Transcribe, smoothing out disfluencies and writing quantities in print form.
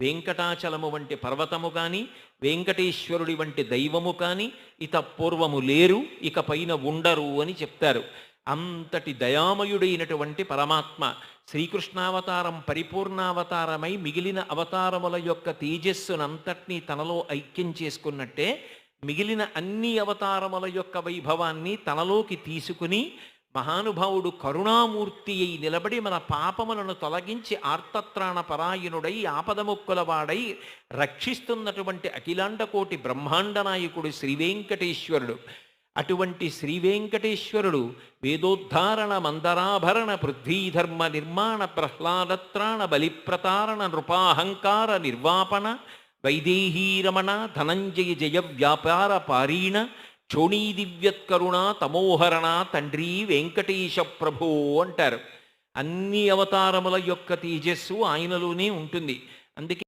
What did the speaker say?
వెంకటాచలము వంటి పర్వతము కానీ వెంకటేశ్వరుడి వంటి దైవము కానీ పూర్వము లేరు, ఇక పైన ఉండరు అని చెప్తారు. అంతటి దయామయుడైనటువంటి పరమాత్మ శ్రీకృష్ణావతారం పరిపూర్ణావతారమై మిగిలిన అవతారముల యొక్క తేజస్సునంతటినీ తనలో ఐక్యం చేసుకున్నట్టే మిగిలిన అన్ని అవతారముల యొక్క వైభవాన్ని తనలోకి తీసుకుని మహానుభావుడు కరుణామూర్తి అయి నిలబడి మన పాపములను తొలగించి ఆర్తత్రాణ పరాయణుడై ఆపదముక్కులవాడై రక్షిస్తున్నటువంటి అఖిలాండకోటి బ్రహ్మాండ నాయకుడు శ్రీవేంకటేశ్వరుడు. అటువంటి శ్రీవేంకటేశ్వరుడు వేదోద్ధారణ మందరాభరణ పృథ్వీధర్మ నిర్మాణ ప్రహ్లాదత్రాణ బలిప్రతారణ నృపాహంకార నిర్వాపణ వైదేహీరమణ ధనంజయ జయ వ్యాపార పారీణ క్షోణీదివ్యత్కరుణ తమోహరణ తండ్రి వెంకటేశ ప్రభో అంటారు. అన్ని అవతారముల యొక్క తేజస్సు ఆయనలోనే ఉంటుంది. అందుకే